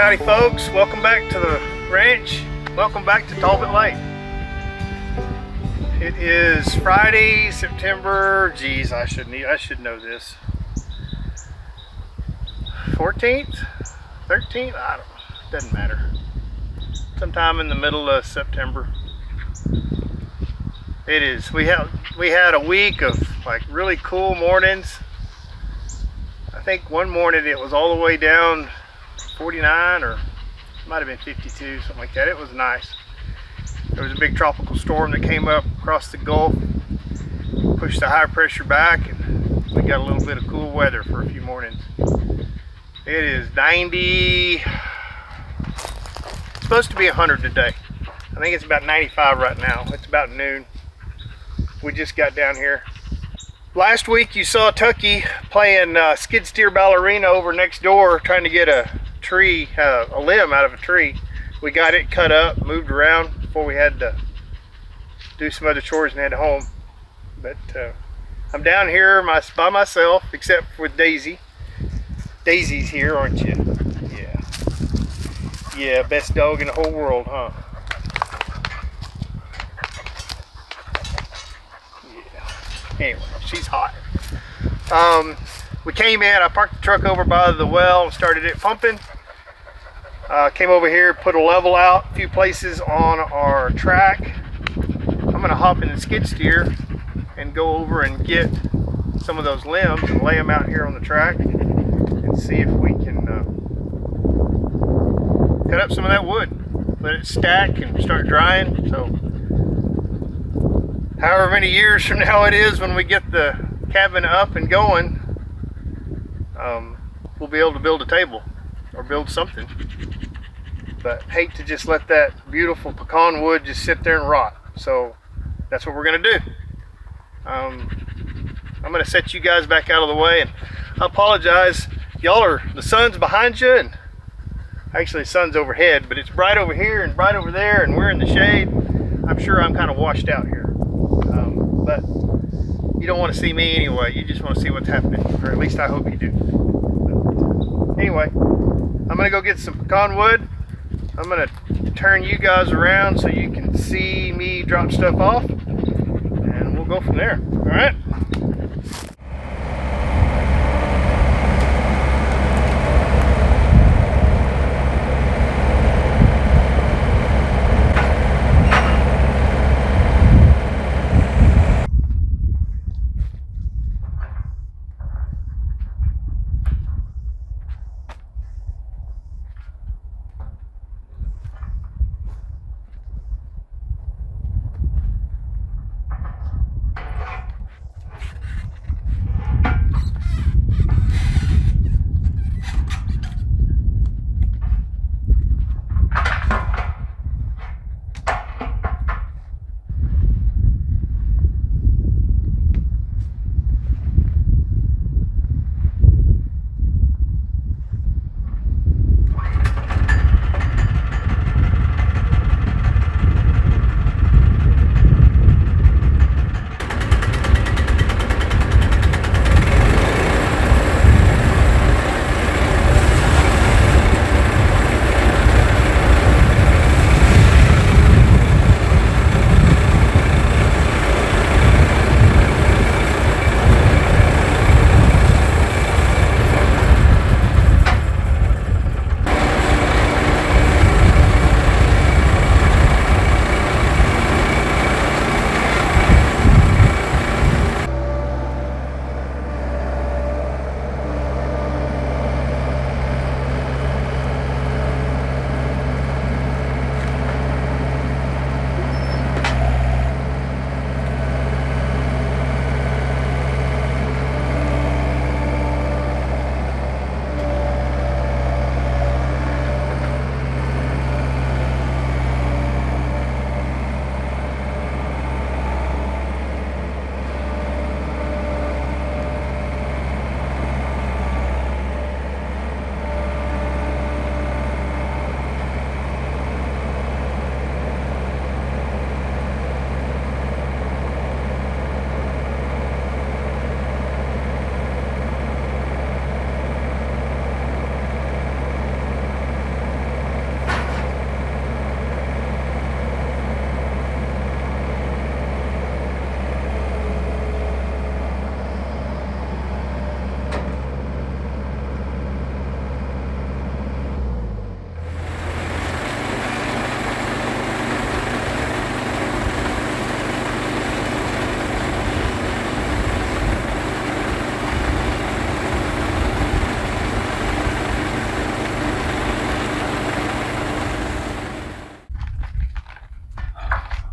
Howdy folks, welcome back to the ranch. Welcome back to Talbot Lake. It is Friday, September, geez, I should know this. 14th? 13th? I don't know, doesn't matter. Sometime in the middle of September. It is. We had a week of like really cool mornings. I think one morning it was all the way down 49, or it might have been 52, something like that. It was nice. There was a big tropical storm that came up across the Gulf, pushed the high pressure back, and we got a little bit of cool weather for a few mornings. It is 90, it's supposed to be 100 today. I think it's about 95 right now. It's about noon. We just got down here. Last week you saw Tucky playing skid steer ballerina over next door, trying to get a tree, a limb out of a tree. We got it cut up, moved around before we had to do some other chores and head home. But I'm down here by myself, except with Daisy. Daisy's here, aren't you? Yeah. Yeah, best dog in the whole world, huh? Yeah. Anyway, she's hot. We came in, I parked the truck over by the well and started it pumping. Came over here, put a level out, a few places on our track. I'm gonna hop in the skid steer and go over and get some of those limbs and lay them out here on the track and see if we can cut up some of that wood. Let it stack and start drying. So however many years from now it is when we get the cabin up and going, we'll be able to build a table or build something. But hate to just let that beautiful pecan wood just sit there and rot. So that's what we're gonna do. I'm gonna set you guys back out of the way, and I apologize. The sun's behind you, and actually the sun's overhead, but it's bright over here and bright over there, and we're in the shade. I'm sure I'm kind of washed out here. But you don't want to see me anyway. You just want to see what's happening, or at least I hope you do. But anyway, I'm gonna go get some pecan wood. I'm gonna turn you guys around so you can see me drop stuff off, and we'll go from there. All right.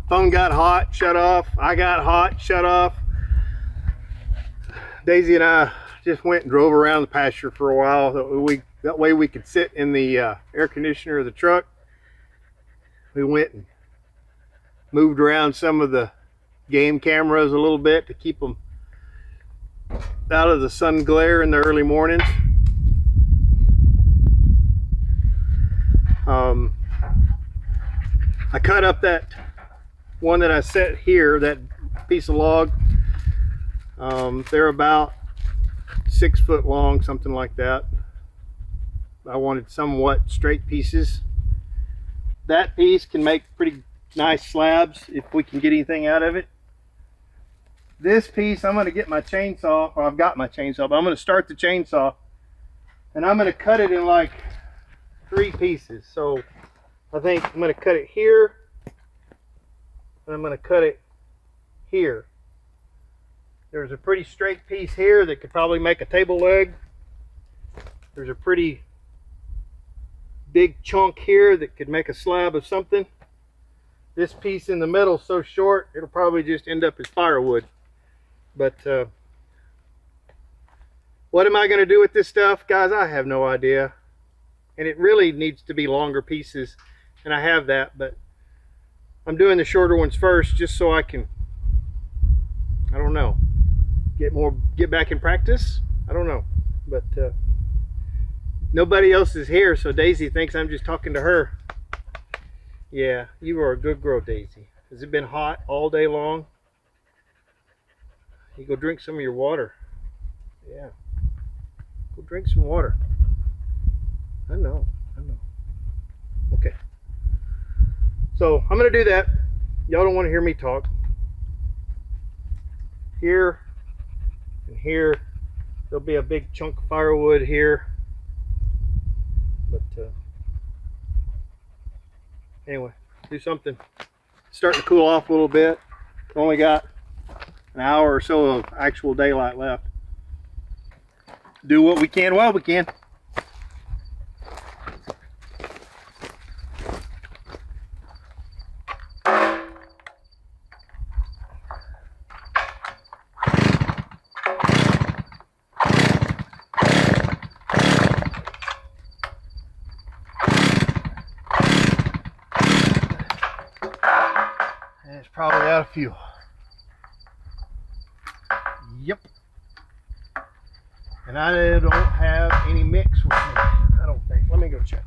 Phone got hot, shut off. I got hot, shut off. Daisy and I just went and drove around the pasture for a while. That way we could sit in the air conditioner of the truck. We went and moved around some of the game cameras a little bit to keep them out of the sun glare in the early mornings. I cut up that one that I set here, that piece of log. They're about 6 foot long, something like that. I wanted somewhat straight pieces. That piece can make pretty nice slabs if we can get anything out of it. This piece, I'm going to get my chainsaw, or I've got my chainsaw, but I'm going to start the chainsaw and I'm going to cut it in like 3 pieces. So I think I'm going to cut it here and I'm going to cut it here. There's a pretty straight piece here that could probably make a table leg. There's a pretty big chunk here that could make a slab of something. This piece in the middle is so short, it'll probably just end up as firewood. But what am I going to do with this stuff, guys? I have no idea. And it really needs to be longer pieces, and I have that, but I'm doing the shorter ones first just so I can, I don't know, get back in practice. I don't know, but nobody else is here, so Daisy thinks I'm just talking to her. Yeah, you are a good girl, Daisy. Has it been hot all day long? You go drink some of your water. Yeah, go drink some water. I know. Okay, so I'm gonna do that. Y'all don't want to hear me talk. Here and here, there'll be a big chunk of firewood here. But anyway, do something. It's starting to cool off a little bit. Only got an hour or so of actual daylight left. Do what we can while we can. It's probably out of fuel. Yep. And I don't have any mix with me. I don't think. Let me go check.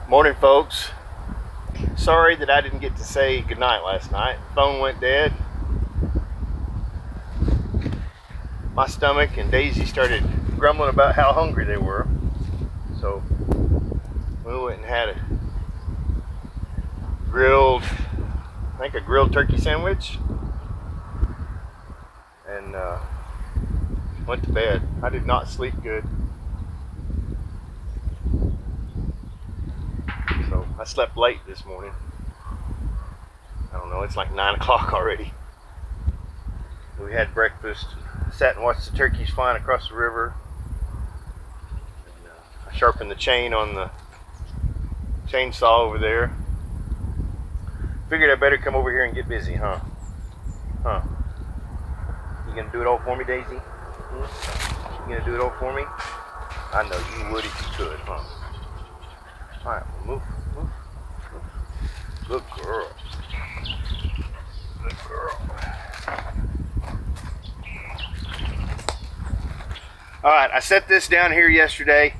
Morning, folks. Sorry that I didn't get to say goodnight last night. The phone went dead. My stomach and Daisy started grumbling about how hungry they were. So we went and had a grilled turkey sandwich and went to bed. I did not sleep good. So I slept late this morning. I don't know, it's like 9 o'clock already. We had breakfast, sat and watched the turkeys flying across the river. And, I sharpened the chain on the chainsaw over there. Figured I better come over here and get busy, huh? You gonna do it all for me, Daisy? You gonna do it all for me? I know you would if you could, huh? Alright, well, move. Good girl. Good girl. Alright, I set this down here yesterday,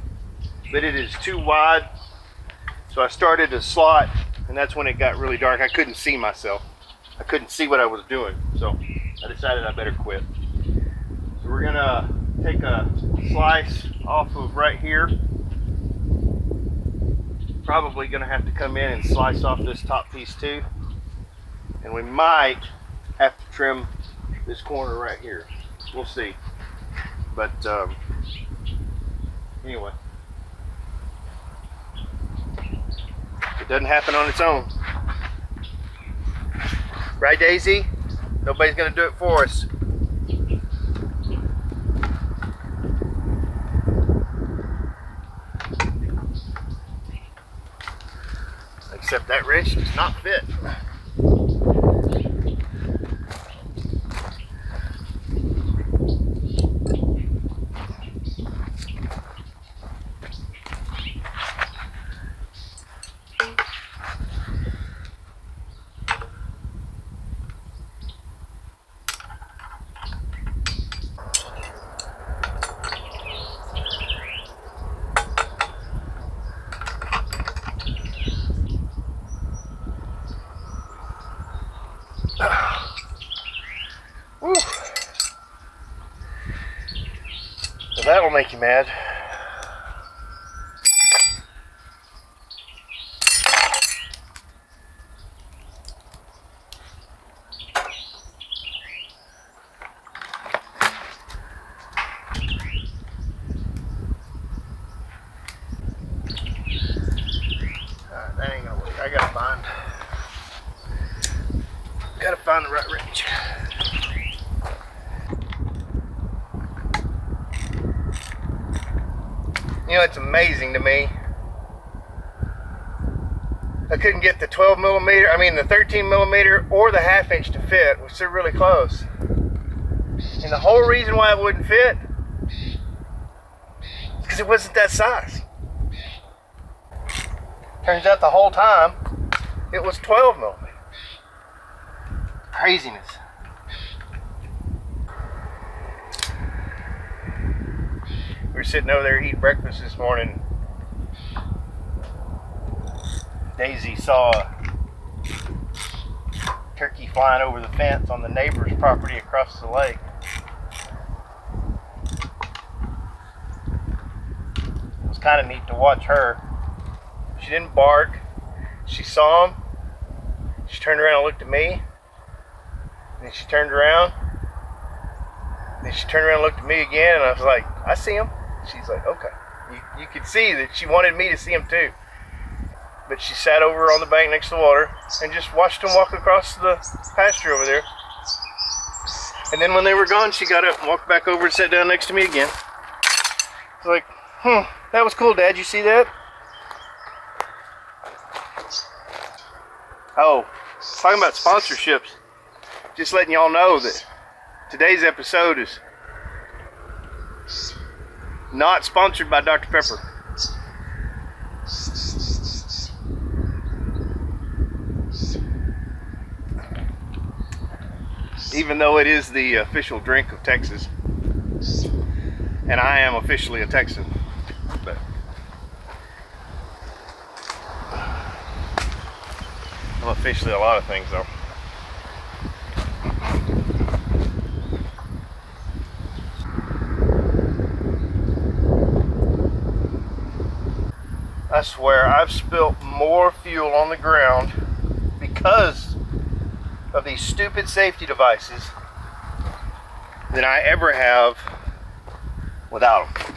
but it is too wide. So I started a slot, and that's when it got really dark. I couldn't see myself. I couldn't see what I was doing. So I decided I better quit. So we're gonna take a slice off of right here. Probably gonna have to come in and slice off this top piece too. And we might have to trim this corner right here. We'll see. But anyway, it doesn't happen on its own. Right, Daisy? Nobody's gonna do it for us. Except that wrench does not fit. Woo. So that'll make you mad. Alright, that ain't gonna work. I gotta find the right wrench. You know, it's amazing to me. I couldn't get the the 13 millimeter or the 1/2 inch to fit, which are really close. And the whole reason why it wouldn't fit is because it wasn't that size. Turns out the whole time it was 12 millimeter. Craziness. We were sitting over there eating breakfast this morning. Daisy saw a turkey flying over the fence on the neighbor's property across the lake. It was kind of neat to watch her. She didn't bark. She saw him. She turned around and looked at me. Then she turned around. Then she turned around and looked at me again, and I was like, I see him. She's like, okay. You could see that she wanted me to see him too. But she sat over on the bank next to the water and just watched him walk across the pasture over there. And then when they were gone, she got up and walked back over and sat down next to me again. I was like, that was cool, Dad. You see that? Oh, talking about sponsorships. Just letting y'all know that today's episode is not sponsored by Dr. Pepper. Even though it is the official drink of Texas. And I am officially a Texan. But officially a lot of things though. I swear I've spilt more fuel on the ground because of these stupid safety devices than I ever have without them.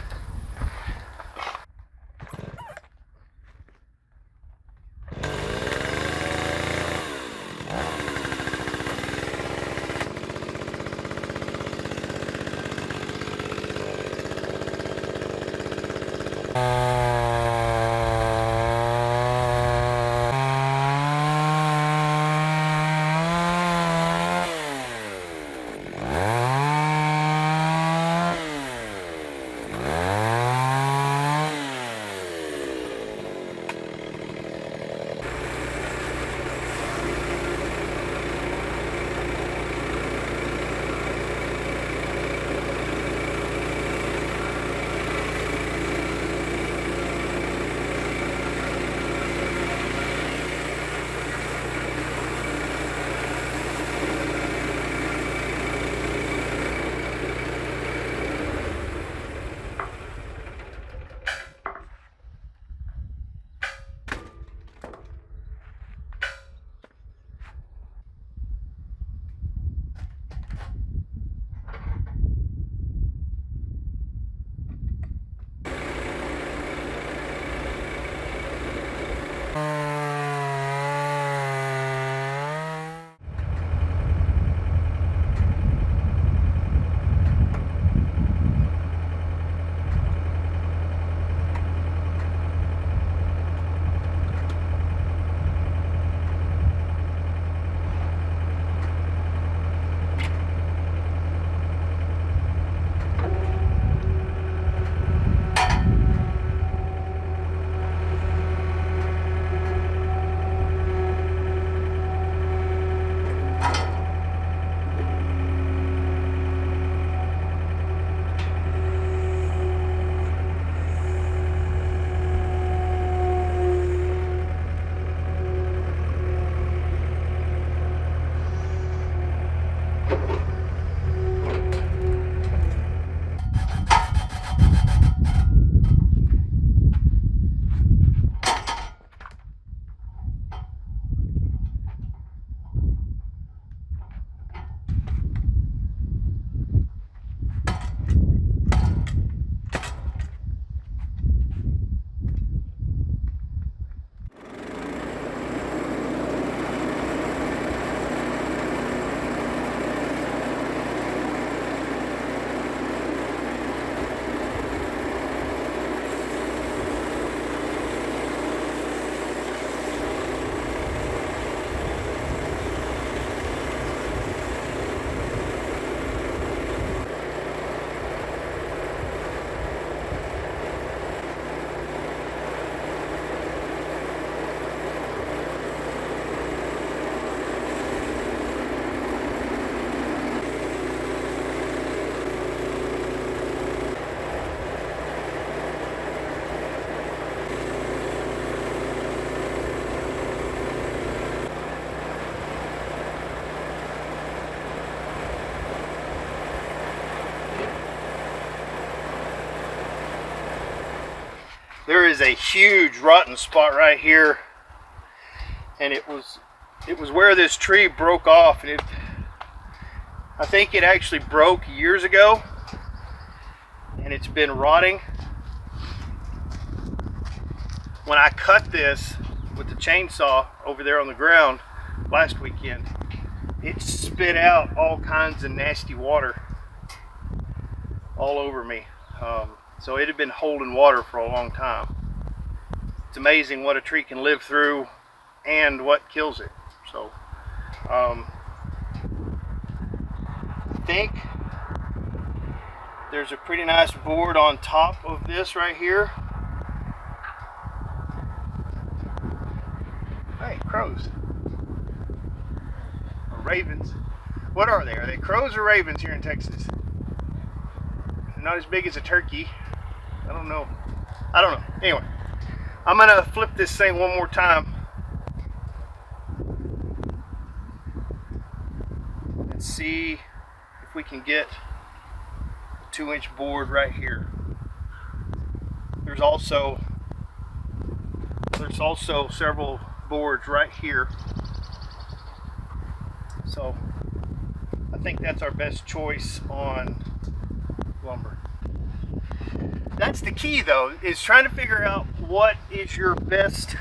There is a huge rotten spot right here, and it was where this tree broke off, and I think it actually broke years ago, and it's been rotting. When I cut this with the chainsaw over there on the ground last weekend, it spit out all kinds of nasty water all over me. So it had been holding water for a long time. It's amazing what a tree can live through and what kills it. So I think there's a pretty nice board on top of this right here. Hey, crows. Or ravens. What are they? Are they crows or ravens here in Texas? They're not as big as a turkey. I don't know. Anyway, I'm gonna flip this thing one more time and see if we can get a 2-inch board right here. There's also several boards right here. So I think that's our best choice on lumber. That's the key though, is trying to figure out what is your best,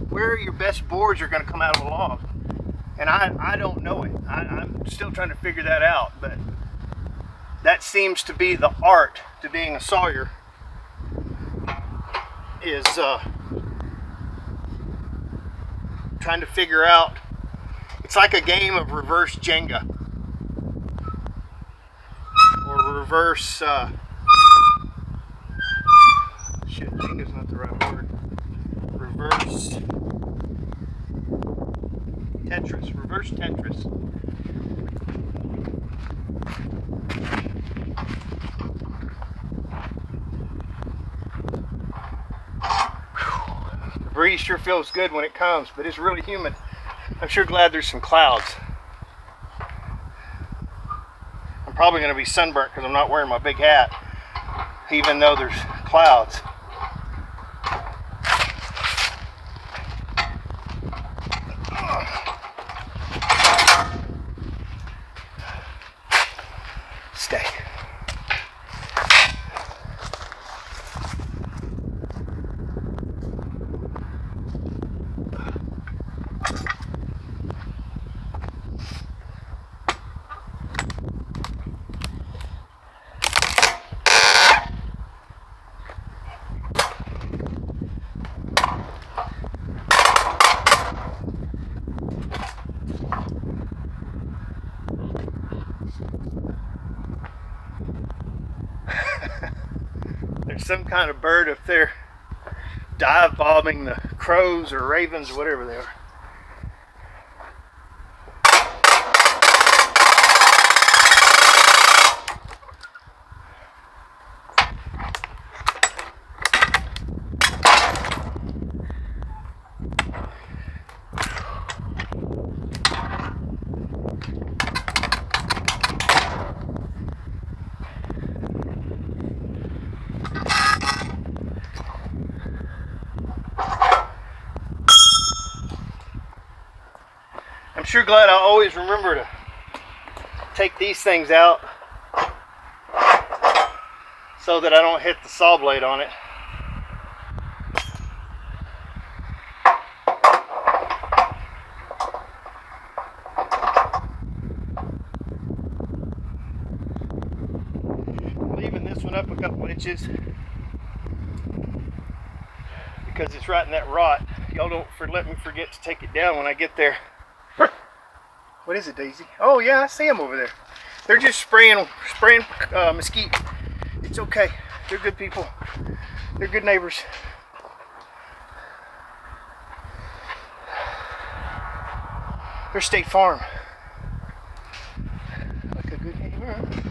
where your best boards are going to come out of a log. And I don't know it. I'm still trying to figure that out, but that seems to be the art to being a sawyer, is trying to figure out. It's like a game of reverse Jenga, or reverse Jenga's not the right word. Reverse Tetris. The breeze sure feels good when it comes, but it's really humid. I'm sure glad there's some clouds. I'm probably going to be sunburnt because I'm not wearing my big hat, even though there's clouds. Stay. There's some kind of bird up there dive bombing the crows or ravens or whatever they are. I'm sure glad I always remember to take these things out so that I don't hit the saw blade on it. I'm leaving this one up a couple inches because it's right in that rot. Y'all don't let me forget to take it down when I get there. What is it, Daisy? Oh yeah, I see them over there. They're just spraying mesquite. It's okay. They're good people. They're good neighbors. They're State Farm. Like a good neighbor.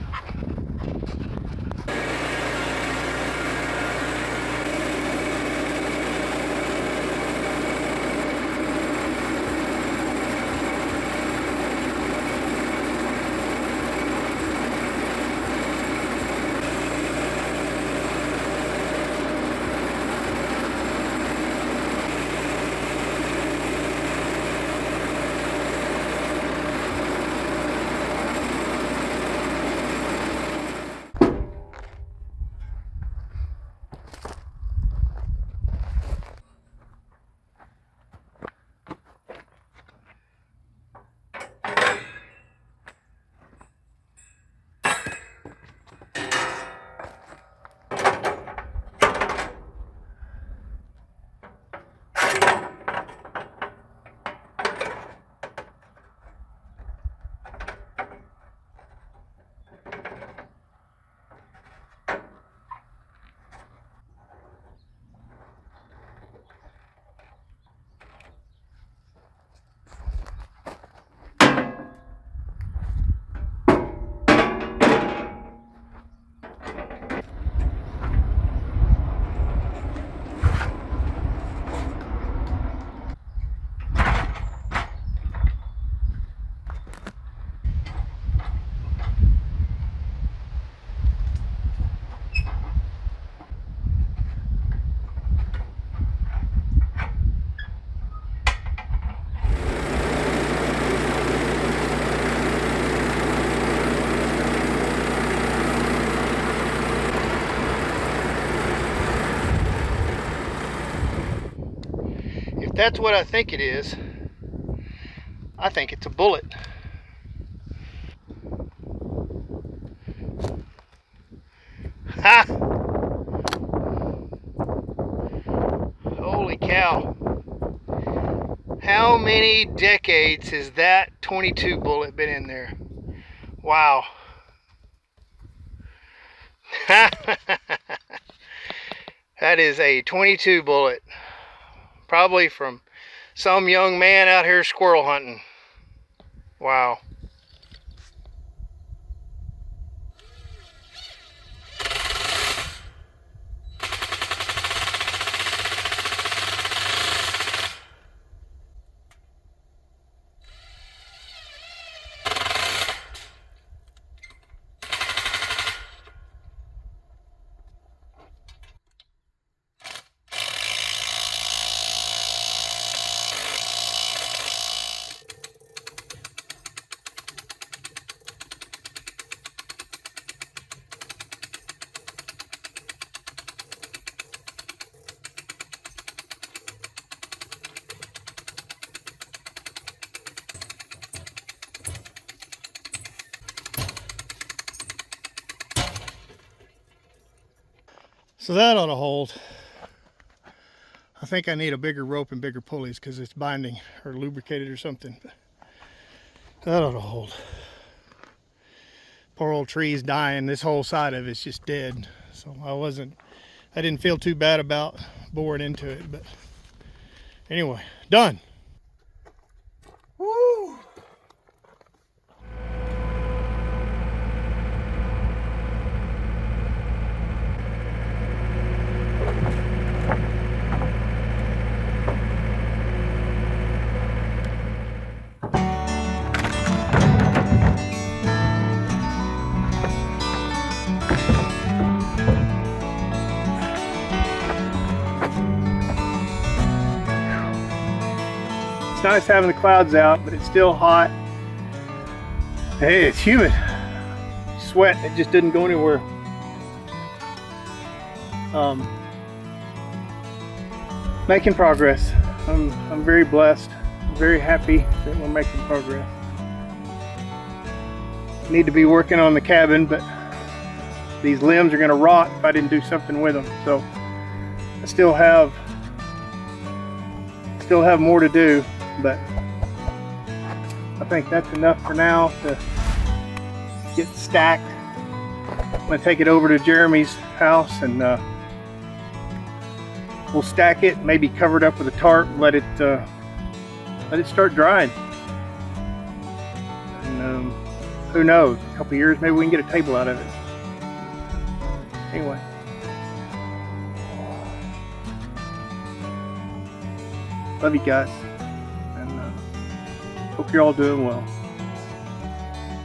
that's what I think it is. I think it's a bullet. Ha! Holy cow. How many decades has that 22 bullet been in there? Wow. That is a 22 bullet. Probably from some young man out here squirrel hunting. Wow. So that ought to hold. I think I need a bigger rope and bigger pulleys because it's binding or lubricated or something. That ought to hold. Poor old tree's dying. This whole side of it's just dead. So I didn't feel too bad about boring into it, but anyway, done. Woo! It's nice having the clouds out, but it's still hot. Hey, it's humid. Sweat, it just didn't go anywhere. Making progress. I'm very blessed. I'm very happy that we're making progress. Need to be working on the cabin, but these limbs are going to rot if I didn't do something with them. So I still have more to do. But I think that's enough for now to get stacked. I'm going to take it over to Jeremy's house and we'll stack it, maybe cover it up with a tarp, let it start drying. And who knows, a couple years maybe we can get a table out of it. Anyway. Love you guys. Hope you're all doing well.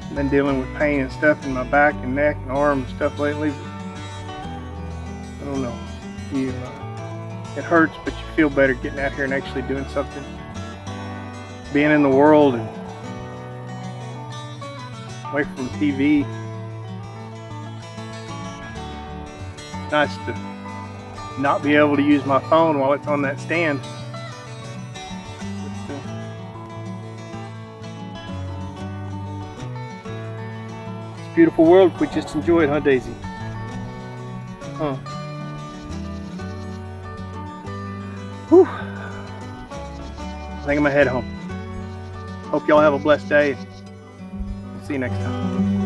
I've been dealing with pain and stuff in my back and neck and arm and stuff lately. I don't know. It hurts, but you feel better getting out here and actually doing something. Being in the world and away from TV. It's nice to not be able to use my phone while it's on that stand. Beautiful world if we just enjoy it, huh, Daisy? Huh. Whew. I think I'm gonna head home. Hope y'all have a blessed day. See you next time.